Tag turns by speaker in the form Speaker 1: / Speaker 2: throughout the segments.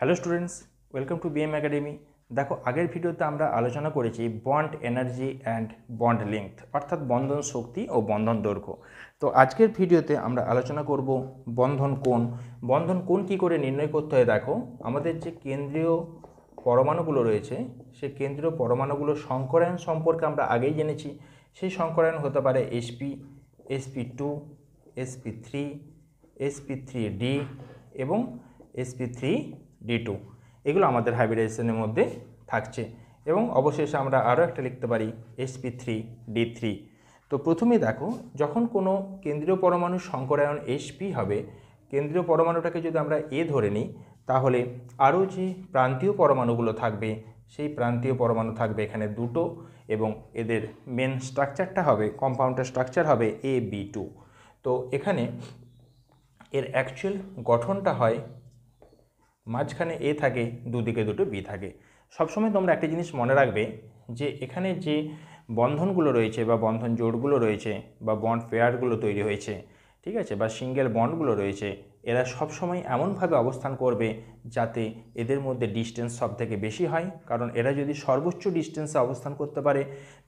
Speaker 1: Hello students, welcome to BM academy. দেখো, আগের ভিডিওতে আমরা আলোচনা করেছি bond energy and bond length, অর্থাৎ বন্ধন শক্তি ও বন্ধন দৈর্ঘ্য। তো আজকের ভিডিওতে আমরা আলোচনা করব বন্ধন কোণ। বন্ধন কোণ কী করে নির্ণয় করতে হয়? দেখো, আমাদের যে কেন্দ্রীয় পরমাণুগুলো রয়েছে, সেই কেন্দ্রীয় পরমাণুগুলোর সংকরায়ন সম্পর্কে আমরা আগেই জেনেছি। সেই সংকরায়ন হতে পারে sp, sp2, sp3, sp3d এবং sp3d2। এগুলো আমাদের হাইব্রিডাইজেশনের মধ্যে থাকছে এবং অবশেষে আমরা আরও একটা লিখতে পারি sp3d3। তো প্রথমে দেখো, যখন কোনো কেন্দ্রীয় পরমাণুর সংকরায়ন sp হবে, কেন্দ্রীয় পরমাণুটাকে যদি আমরা a ধরে নিই, তাহলে আরও যে প্রান্তীয় পরমাণুগুলো থাকবে, সেই প্রান্তীয় পরমাণু থাকবে এখানে দুটো এবং এদের মেন স্ট্রাকচারটা হবে, কম্পাউন্ডের স্ট্রাকচার হবে ab2। তো এখানে এর অ্যাকচুয়াল গঠনটা হয়, মাঝখানে এ থাকে, দুদিকে দুটো বি থাকে। সবসময় তোমরা একটা জিনিস মনে রাখবে যে এখানে যে বন্ধনগুলো রয়েছে বা বন্ধন জোড়গুলো রয়েছে বা বন্ড পেয়ারগুলো তৈরি হয়েছে, ঠিক আছে, বা সিঙ্গেল বন্ডগুলো রয়েছে, এরা সবসময় এমনভাবে অবস্থান করবে যাতে এদের মধ্যে ডিস্টেন্স সব থেকে বেশি হয়। কারণ এরা যদি সর্বোচ্চ ডিস্টেন্সে অবস্থান করতে পারে,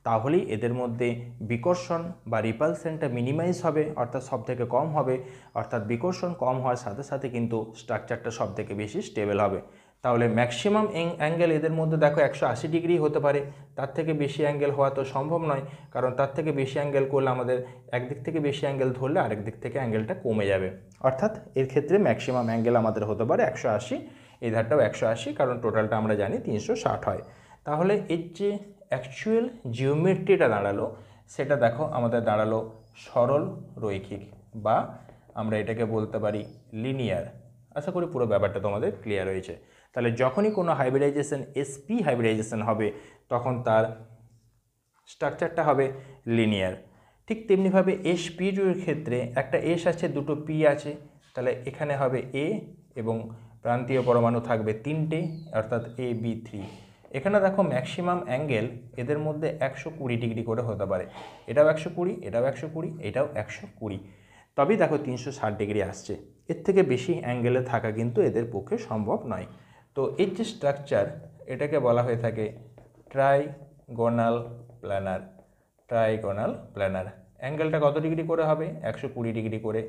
Speaker 1: তাহলেই এদের মধ্যে বিকর্ষণ বা রিপালশনটা মিনিমাইজ হবে, অর্থাৎ সব থেকে কম হবে। অর্থাৎ বিকর্ষণ কম হওয়ার সাথে সাথে কিন্তু স্ট্রাকচারটা সব থেকে বেশি স্টেবল হবে। তাহলে ম্যাক্সিমাম অ্যাঙ্গেল এদের মধ্যে দেখো 180 ডিগ্রি হতে পারে। তার থেকে বেশি অ্যাঙ্গেল হওয়া তো সম্ভব নয়, কারণ তার থেকে বেশি অ্যাঙ্গেল করলে আমাদের একদিক থেকে বেশি অ্যাঙ্গেল ধরলে আরেক দিক থেকে অ্যাঙ্গেলটা কমে যাবে। অর্থাৎ এর ক্ষেত্রে ম্যাক্সিমাম অ্যাঙ্গেল আমাদের হতে পারে 180, এই ধারটাও 180, কারণ টোটালটা আমরা জানি 360 হয়। তাহলে এর যে অ্যাকচুয়াল জিওমেট্রিটা দাঁড়ালো, সেটা দেখো আমাদের দাঁড়ালো সরল রৈখিক, বা আমরা এটাকে বলতে পারি লিনিয়ার। আশা করি পুরো ব্যাপারটা তোমাদের ক্লিয়ার হয়েছে। তাহলে যখনই কোনো হাইব্রিডাইজেশন sp হাইব্রিডাইজেশন হবে, তখন তার স্ট্রাকচারটা হবে লিনিয়ার। ঠিক তেমনিভাবে sp2 এর ক্ষেত্রে একটা s আছে, দুটো p আছে, তাহলে এখানে হবে a এবং প্রান্তীয় পরমাণু থাকবে তিনটে, অর্থাৎ ab3। এখানে দেখো ম্যাক্সিমাম অ্যাঙ্গেল এদের মধ্যে 120 ডিগ্রি করে হতে পারে। এটাও 120, এটাও 120, এটাও 120, তবেই দেখো 360 ডিগ্রি আসছে। এর থেকে বেশি অ্যাঙ্গেলে থাকা কিন্তু এদের পক্ষে সম্ভব নয়। তো এর যে স্ট্রাকচার, এটাকে বলা হয়ে থাকে ট্রাইগোনাল প্ল্যানার। ট্রাইগোনাল প্ল্যানার অ্যাঙ্গেলটা কত ডিগ্রি করে হবে? 120 ডিগ্রি করে।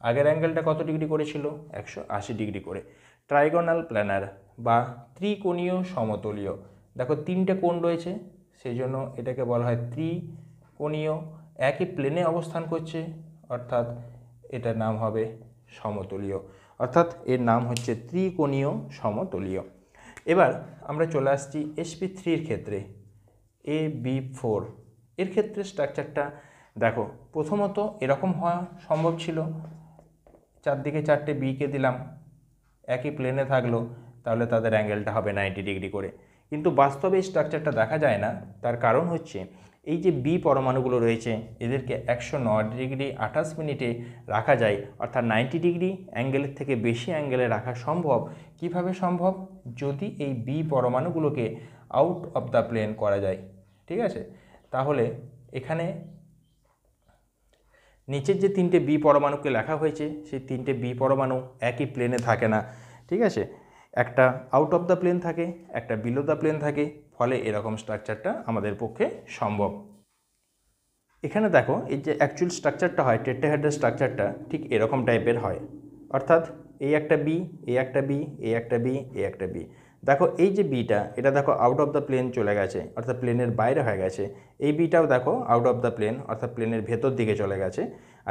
Speaker 1: আগের অ্যাঙ্গেলটা কত ডিগ্রি করে ছিল? 180 ডিগ্রি করে। ট্রাইগোনাল প্ল্যানার বা ত্রিকোণীয় সমতলীয়। দেখো তিনটে কোণ রয়েছে, সেই জন্য এটাকে বলা হয় ত্রিকোণীয়। একই প্লেনে অবস্থান করছে, অর্থাৎ এটার নাম হবে সমতলীয়, অর্থাৎ এর নাম হচ্ছে ত্রিকোণীয় সমতলীয়। এবার আমরা চলে আসছি sp3 এর ক্ষেত্রে, ab4 এর ক্ষেত্রে স্ট্রাকচারটা দেখো। প্রথমত এরকম হওয়া সম্ভব ছিল, চারদিকে চারটে বিকে দিলাম, একই প্লেনে থাকলো, তাহলে তাদের অ্যাঙ্গেলটা হবে 90 ডিগ্রি করে। কিন্তু বাস্তবে এই স্ট্রাকচারটা দেখা যায় না। তার কারণ হচ্ছে এই যে বি পরমাণুগুলো রয়েছে, এদেরকে 109 ডিগ্রি 28 মিনিটে রাখা যায়, অর্থাৎ 90 ডিগ্রি অ্যাঙ্গেলের থেকে বেশি অ্যাঙ্গেলে রাখা সম্ভব। কিভাবে সম্ভব? যদি এই বি পরমাণুগুলোকে আউট অফ দ্য প্লেন করা যায়, ঠিক আছে। তাহলে এখানে নিচের যে তিনটে বি পরমাণুকে লেখা হয়েছে, সেই তিনটে বি পরমাণু একই প্লেনে থাকে না, ঠিক আছে। একটা আউট অফ দ্য প্লেন থাকে, একটা বিলো দ্য প্লেন থাকে, ফলে এরকম স্ট্রাকচারটা আমাদের পক্ষে সম্ভব। এখানে দেখো এই যে অ্যাকচুয়াল স্ট্রাকচারটা হয়, টেট্রাহেড্রাল স্ট্রাকচারটা ঠিক এরকম টাইপের হয়, অর্থাৎ এই একটা বি, এই একটা বি, এই একটা বি, এই একটা বি। দেখো এই যে বিটা, এটা দেখো আউট অফ দ্য প্লেন চলে গেছে, অর্থাৎ প্লেনের বাইরে হয়ে গেছে। এই বিটাও দেখো আউট অফ দ্য প্লেন, অর্থাৎ প্লেনের ভেতর দিকে চলে গেছে।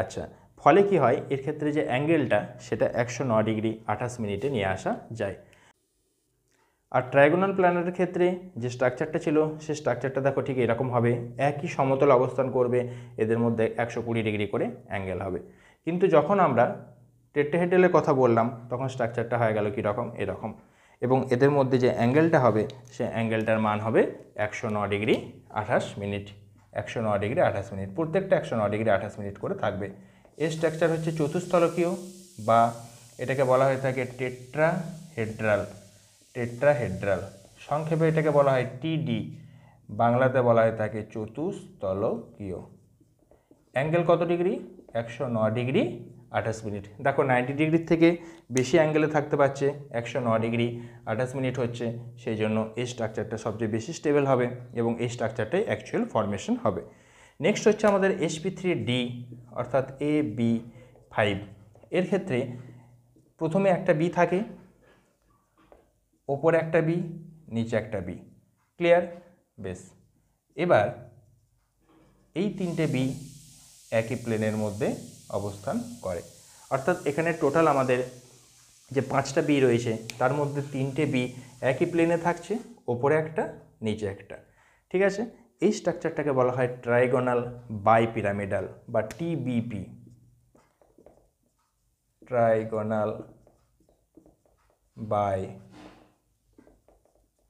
Speaker 1: আচ্ছা, ফলে কি হয়? এর ক্ষেত্রে যে অ্যাঙ্গেলটা, সেটা 109 ডিগ্রি 28 মিনিটে নিয়ে আসা যায়। আর ট্রাইগোনাল প্ল্যানারের ক্ষেত্রে যে স্ট্রাকচারটা ছিল, সেই স্ট্রাকচারটা দেখো ঠিক এরকম হবে, একই সমতল অবস্থান করবে, এদের মধ্যে 120 ডিগ্রি করে অ্যাঙ্গেল হবে। কিন্তু যখন আমরা টেট্রাহেড্রালের কথা বললাম, তখন স্ট্রাকচারটা হয়ে গেল কীরকম? এরকম। এবং এদের মধ্যে যে অ্যাঙ্গেলটা হবে, সে অ্যাঙ্গেলটার মান হবে 109 ডিগ্রি 28 মিনিট। 109 ডিগ্রি 28 মিনিট, প্রত্যেকটা 109 ডিগ্রি 28 মিনিট করে থাকবে। এর স্ট্রাকচার হচ্ছে চতুস্থলকীয়, বা এটাকে বলা হয়ে থাকে টেট্রাহেড্রাল। টেট্রাহেড্রাল সংক্ষেপে এটাকে বলা হয় টিডি, বাংলাতে বলা হয়ে থাকে চতুস্থলকীয়। অ্যাঙ্গেল কত ডিগ্রি? 109 degree 28 minute. দেখো 90 ডিগ্রির থেকে বেশি অ্যাঙ্গেলে থাকতে পারছে, 109 ডিগ্রি 28 মিনিট হচ্ছে, সেই জন্য এই স্ট্রাকচারটা সবচেয়ে বেশি স্টেবল হবে এবং এই স্ট্রাকচারটাই অ্যাকচুয়াল ফরমেশন হবে। নেক্সট হচ্ছে আমাদের sp3d অর্থাৎ AB5। এর ক্ষেত্রে প্রথমে একটা বি থাকে, ওপরে একটা বি, নিচে একটা বি। ক্লিয়ার? বেশ, এবার এই তিনটে বি একই প্লেনের মধ্যে অবস্থান করে, অর্থাৎ এখানে টোটাল আমাদের যে 5টা বি রয়েছে তার মধ্যে 3টে বি একই প্লেনে থাকছে, ওপরে একটা নিচে একটা। ঠিক আছে, এই স্ট্রাকচারটাকে বলা হয় ট্রাইগোনাল বাই পিরামিডাল বা টিবিপি, ট্রাইগোনাল বাই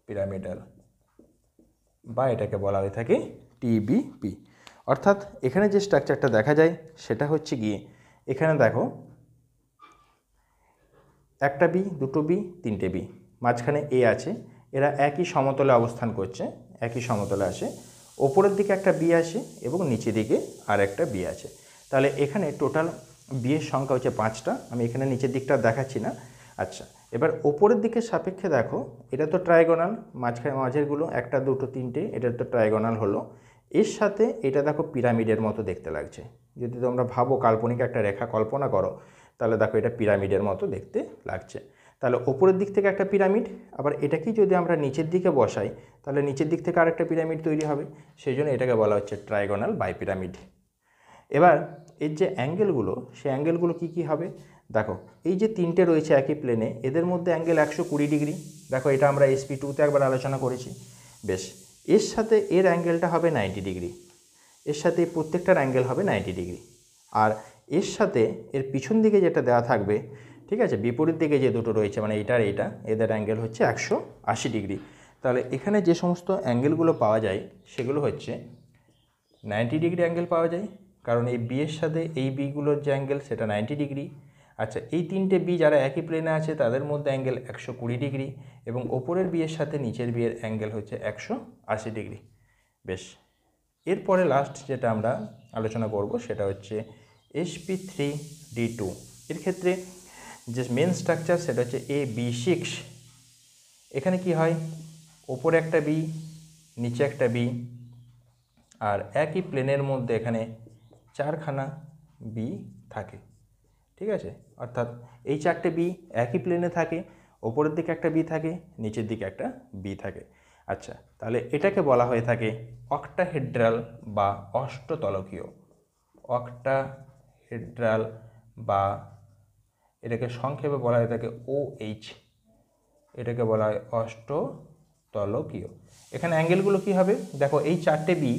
Speaker 1: পিরামিডাল, বা এটাকে বলা হয়ে থাকে টিবিপি। অর্থাৎ এখানে যে স্ট্রাকচারটা দেখা যায় সেটা হচ্ছে গিয়ে, এখানে দেখো একটা বি, দুটো বি, তিনটে বি, মাঝখানে এ আছে, এরা একই সমতলে অবস্থান করছে, একই সমতলে আছে, ওপরের দিকে একটা বি আছে এবং নিচের দিকে আর একটা বি আছে। তাহলে এখানে টোটাল বিয়ের সংখ্যা হচ্ছে 5টা। আমি এখানে নিচের দিকটা দেখাচ্ছি না। আচ্ছা, এবার ওপরের দিকের সাপেক্ষে দেখো, এটা তো ট্রাইগোনাল, মাঝেরগুলো একটা, দুটো, তিনটে, এটা তো ট্রাইগোনাল হলো। এর সাথে এটা দেখো পিরামিডের মতো দেখতে লাগছে। যদি তোমরা ভাবো কাল্পনিক একটা রেখা কল্পনা করো, তাহলে দেখো এটা পিরামিডের মতো দেখতে লাগছে। তাহলে ওপরের দিক থেকে একটা পিরামিড, আবার এটাকেই যদি আমরা নিচের দিকে বসাই তাহলে নিচের দিক থেকে আরেকটা পিরামিড তৈরি হবে, সেই জন্য এটাকে বলা হচ্ছে ট্রাইগোনাল বাই পিরামিড। এবার এর যে অ্যাঙ্গেলগুলো, সেই অ্যাঙ্গেলগুলো কী কী হবে দেখো, এই যে তিনটে রয়েছে একই প্লেনে, এদের মধ্যে অ্যাঙ্গেল 120 ডিগ্রি। দেখো এটা আমরা SP2তে একবার আলোচনা করেছি। বেশ, এর সাথে এর অ্যাঙ্গেলটা হবে 90 ডিগ্রি, এর সাথে প্রত্যেকটার অ্যাঙ্গেল হবে 90 ডিগ্রি। আর এর সাথে এর পিছন দিকে যেটা দেওয়া থাকবে, ঠিক আছে, বিপরীত দিকে যে দুটো রয়েছে মানে এইটা আর এইটা, এদের অ্যাঙ্গেল হচ্ছে 180 ডিগ্রি। তাহলে এখানে যে সমস্ত অ্যাঙ্গেলগুলো পাওয়া যায় সেগুলো হচ্ছে 90 ডিগ্রি অ্যাঙ্গেল পাওয়া যায়, কারণ এই বি এর সাথে এই বিগুলোর যে অ্যাঙ্গেল সেটা 90 ডিগ্রি। আচ্ছা, এই তিনটে বি যারা একই প্লেনে আছে তাদের মধ্যে অ্যাঙ্গেল 120 ডিগ্রি এবং ওপরের বিয়ের সাথে নিচের বিয়ের অ্যাঙ্গেল হচ্ছে 180 ডিগ্রি। বেশ, এরপরে লাস্ট যেটা আমরা আলোচনা করব সেটা হচ্ছে sp3d2। এর ক্ষেত্রে যে মেন স্ট্রাকচার সেটা হচ্ছে AB6। এখানে কি হয়, ওপরে একটা বি, নিচে একটা বি, আর একই প্লেনের মধ্যে এখানে 4খানা বি থাকে। ঠিক আছে, অর্থাৎ এই 4টে বি একই প্লেনে থাকে, ওপরের দিকে একটা বি থাকে, নিচের দিকে একটা বি থাকে। আচ্ছা, তাহলে এটাকে বলা হয়ে থাকে অক্টাহেড্রাল বা অষ্টতলকীয়, অক্টাহেড্রাল বা এটাকে সংক্ষেপে বলা হয়ে থাকে OH, এটাকে বলা হয় অষ্টতলকীয়। এখানে অ্যাঙ্গেলগুলো কী হবে দেখো, এই 4টে বি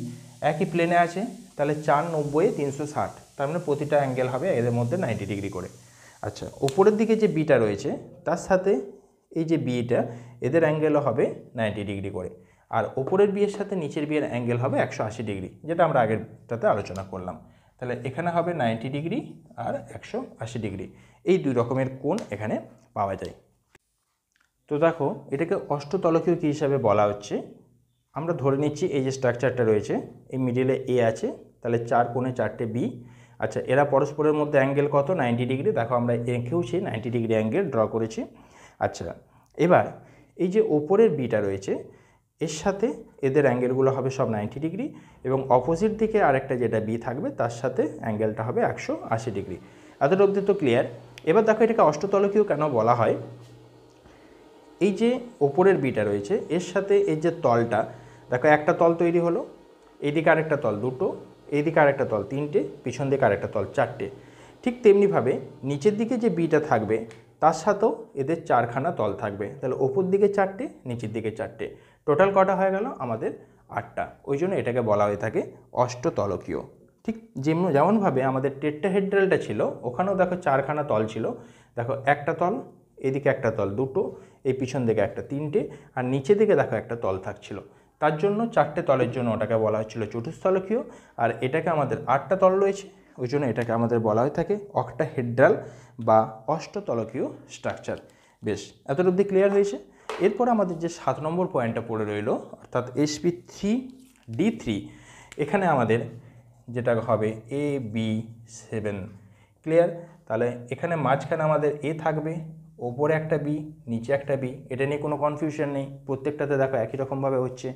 Speaker 1: একই প্লেনে আছে, তাহলে 4, 90, 360, তার মানে প্রতিটা অ্যাঙ্গেল হবে এদের মধ্যে 90 ডিগ্রি করে। আচ্ছা, ওপরের দিকে যে বিটা রয়েছে তার সাথে এই যে বিটা, এদের অ্যাঙ্গেলও হবে 90 ডিগ্রি করে, আর ওপরের বিয়ের সাথে নিচের বিয়ের অ্যাঙ্গেল হবে 180 ডিগ্রি, যেটা আমরা আগেরটাতে আলোচনা করলাম। তাহলে এখানে হবে 90 ডিগ্রি আর 180 ডিগ্রি, এই দুই রকমের কোণ এখানে পাওয়া যায়। তো দেখো এটাকে অষ্টতলকীয় কী হিসাবে বলা হচ্ছে, আমরা ধরে নিচ্ছি এই যে স্ট্রাকচারটা রয়েছে, এই মিডিলে এ আছে, তাহলে 4 কোণে 4টে বি। আচ্ছা, এরা পরস্পরের মধ্যে অ্যাঙ্গেল কত, 90 ডিগ্রি। দেখো আমরা এঁকেওছি 90 ডিগ্রি অ্যাঙ্গেল ড্র করেছি। আচ্ছা, এবার এই যে ওপরের বিটা রয়েছে এর সাথে এদের অ্যাঙ্গেলগুলো হবে সব 90 ডিগ্রি এবং অপোজিট দিকে আরেকটা যেটা বি থাকবে তার সাথে অ্যাঙ্গেলটা হবে 180 ডিগ্রি। এতটা অবধি তো ক্লিয়ার। এবার দেখো এটাকে অষ্টতলকীয় কেন বলা হয়, এই যে ওপরের বিটা রয়েছে এর সাথে এই যে তলটা, দেখো একটা তল তৈরি হলো, এইদিকে আরেকটা তল 2টো, এইদিকে আরেকটা তল 3টে, পিছন দিকে আরেকটা তল 4টে। ঠিক তেমনিভাবে নিচের দিকে যে বিটা থাকবে তার সাথেও এদের 4খানা তল থাকবে, তাহলে ওপর দিকে 4টে, নিচের দিকে 4টে, টোটাল কটা হয়ে গেল আমাদের 8টা। ওই জন্য এটাকে বলা হয়ে থাকে অষ্টতলকীয়। ঠিক যেমনভাবে আমাদের টেট্রাহেড্রালটা ছিল, ওখানেও দেখো 4খানা তল ছিল। দেখো একটা তল, এদিকে একটা তল 2টো, এই পিছন দিকে একটা 3টে, আর নিচে দিকে দেখো একটা তল থাকছিল। তার জন্য 4টে তলের জন্য ওটাকে বলা হচ্ছিল চতুস্থলকীয়, আর এটাকে আমাদের 8টা তল রয়েছে, ওই জন্য এটাকে আমাদের বলা হয়ে থাকে অক্টাহেড্রাল বা অষ্টতলকীয় স্ট্রাকচার। বেশ, এতটা অবধি ক্লিয়ার হয়েছে। এরপর আমাদের যে 7 নম্বর পয়েন্টটা পড়ে রইল অর্থাৎ sp3d3, এখানে আমাদের যেটা হবে AB7। ক্লিয়ার? তাহলে এখানে মাঝখানে আমাদের এ থাকবে, ওপরে একটা বি, নিচে একটা বি, এটা নিয়ে কোনো কনফিউশন নেই, প্রত্যেকটাতে দেখো একই রকমভাবে হচ্ছে।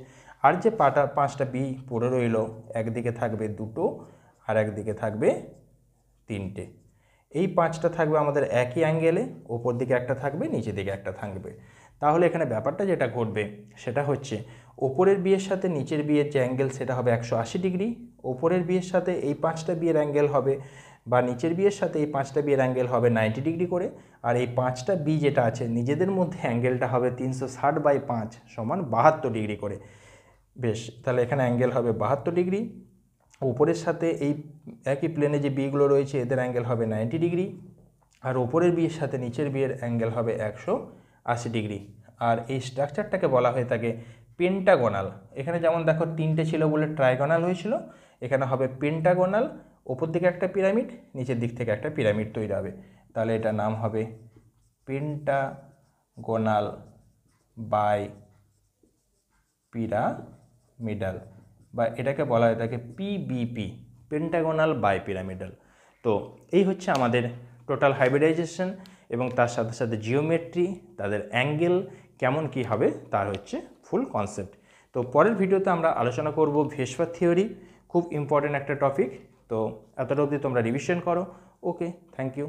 Speaker 1: আর যে পাঁচটা বি পড়ে রইল, একদিকে থাকবে দুটো আর একদিকে থাকবে তিনটে। এই পাঁচটা থাকবে আমাদের একই অ্যাঙ্গেলে, ওপর দিকে একটা থাকবে, নিচের দিকে একটা থাকবে। তাহলে এখানে ব্যাপারটা যেটা ঘটবে সেটা হচ্ছে ওপরের বিয়ের সাথে নিচের বিয়ের যে অ্যাঙ্গেল সেটা হবে 180 ডিগ্রি, ওপরের বিয়ের সাথে এই পাঁচটা বিয়ের অ্যাঙ্গেল হবে বা নিচের বিয়ের সাথে এই পাঁচটা বিয়ের অ্যাঙ্গেল হবে 90 ডিগ্রি করে। আর এই পাঁচটা বি যেটা আছে নিজেদের মধ্যে অ্যাঙ্গেলটা হবে 360/5 সমান 72 ডিগ্রি করে। বেশ, তাহলে এখানে অ্যাঙ্গেল হবে 72 ডিগ্রি। উপরের সাথে এই একই প্লেনে যে বিগুলো রয়েছে এদের অ্যাঙ্গেল হবে 90 ডিগ্রি, আর ওপরের বিয়ের সাথে নিচের বিয়ের অ্যাঙ্গেল হবে 180 ডিগ্রি। আর এই স্ট্রাকচারটাকে বলা হয়ে থাকে পেন্টাগোনাল। এখানে যেমন দেখো তিনটে ছিল বলে ট্রাইগোনাল হয়েছিল, এখানে হবে পেন্টাগোনাল, ওপর দিকে একটা পিরামিড, নিচের দিক থেকে একটা পিরামিড তৈরি হবে। তাহলে এটার নাম হবে পেন্টাগোনাল বাই পিরামিডাল, বা এটাকে বলা হয় থাকে পিবিপি, পেন্টাগোনাল বাই পিরামিডাল। তো এই হচ্ছে আমাদের টোটাল হাইব্রিডাইজেশন এবং তার সাথে সাথে জিওমেট্রি, তাদের অ্যাঙ্গেল কেমন কি হবে তার হচ্ছে ফুল কনসেপ্ট। তো পরের ভিডিওতে আমরা আলোচনা করব ভেসপার থিওরি, খুব ইম্পর্টেন্ট একটা টপিক। তো এতটা অবধি তোমরা রিভিশন করো। ওকে, থ্যাংক ইউ।